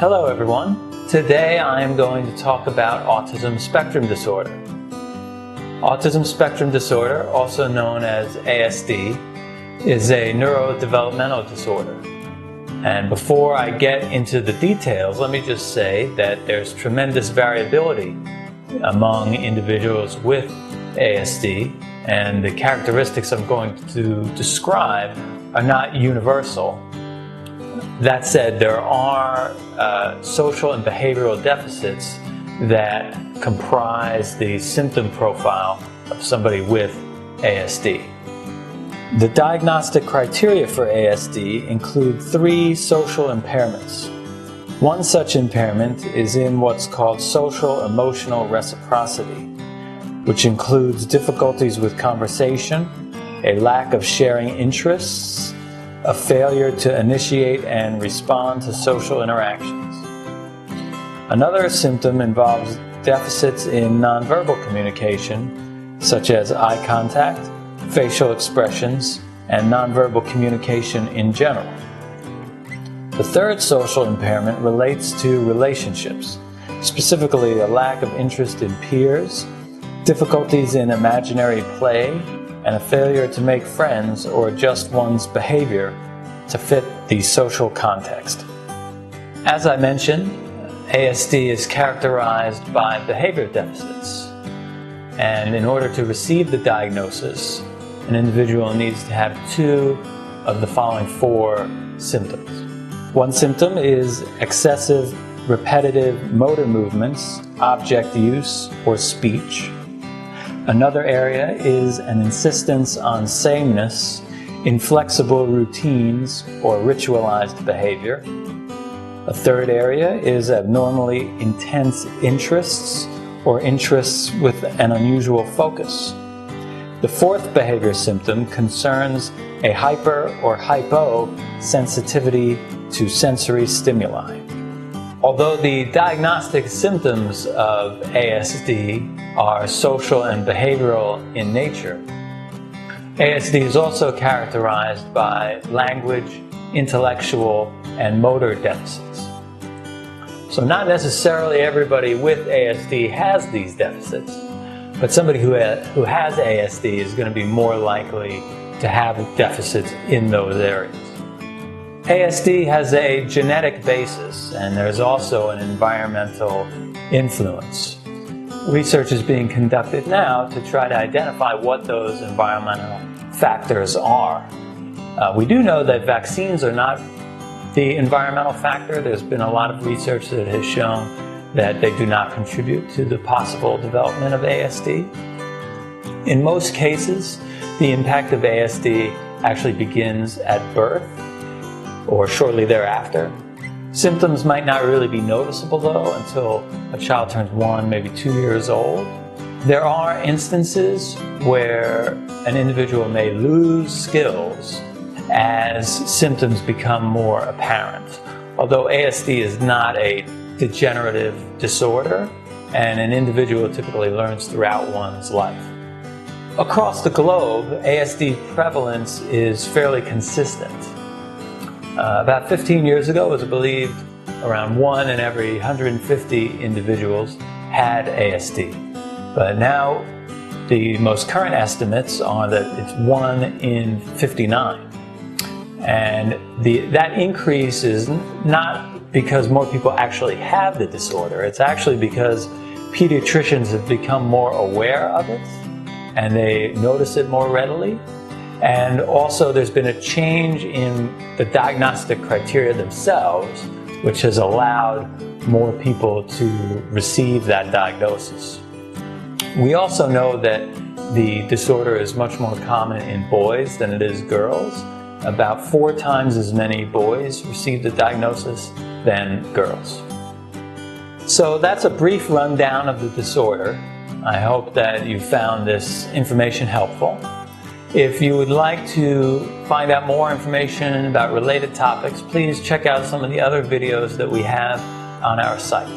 Hello everyone. Today I am going to talk about Autism Spectrum Disorder. Autism Spectrum Disorder, also known as ASD, is a neurodevelopmental disorder. And before I get into the details, let me just say that there's tremendous variability among individuals with ASD, and the characteristics I'm going to describe are not universal. That said, there are social and behavioral deficits that comprise the symptom profile of somebody with ASD. The diagnostic criteria for ASD include 3 social impairments. One such impairment is in what's called social emotional reciprocity, which includes difficulties with conversation, a lack of sharing interests, a failure to initiate and respond to social interactions. Another symptom involves deficits in nonverbal communication, such as eye contact, facial expressions, and nonverbal communication in general. The third social impairment relates to relationships, specifically a lack of interest in peers, difficulties in imaginary play, and a failure to make friends or adjust one's behavior to fit the social context. As I mentioned, ASD is characterized by behavior deficits. And in order to receive the diagnosis, an individual needs to have 2 of the following 4 symptoms. One symptom is excessive, repetitive motor movements, object use, or speech. Another area is an insistence on sameness, inflexible routines, or ritualized behavior. A third area is abnormally intense interests or interests with an unusual focus. The fourth behavior symptom concerns a hyper or hypo sensitivity to sensory stimuli. Although the diagnostic symptoms of ASD are social and behavioral in nature, ASD is also characterized by language, intellectual, and motor deficits. So not necessarily everybody with ASD has these deficits, but somebody who has ASD is going to be more likely to have deficits in those areas. ASD has a genetic basis, and there's also an environmental influence. Research is being conducted now to try to identify what those environmental factors are. We do know that vaccines are not the environmental factor. There's been a lot of research that has shown that they do not contribute to the possible development of ASD. In most cases, the impact of ASD actually begins at birth or shortly thereafter. Symptoms might not really be noticeable though until a child turns 1, maybe 2 years old. There are instances where an individual may lose skills as symptoms become more apparent. Although ASD is not a degenerative disorder, and an individual typically learns throughout one's life. Across the globe, ASD prevalence is fairly consistent. About 15 years ago, it was believed around 1 in every 150 individuals had ASD. But now, the most current estimates are that it's 1 in 59. And that increase is not because more people actually have the disorder. It's actually because pediatricians have become more aware of it, and they notice it more readily. And also there's been a change in the diagnostic criteria themselves, which has allowed more people to receive that diagnosis. We also know that the disorder is much more common in boys than it is girls. About 4 times as many boys receive the diagnosis than girls. So that's a brief rundown of the disorder. I hope that you found this information helpful. If you would like to find out more information about related topics, please check out some of the other videos that we have on our site.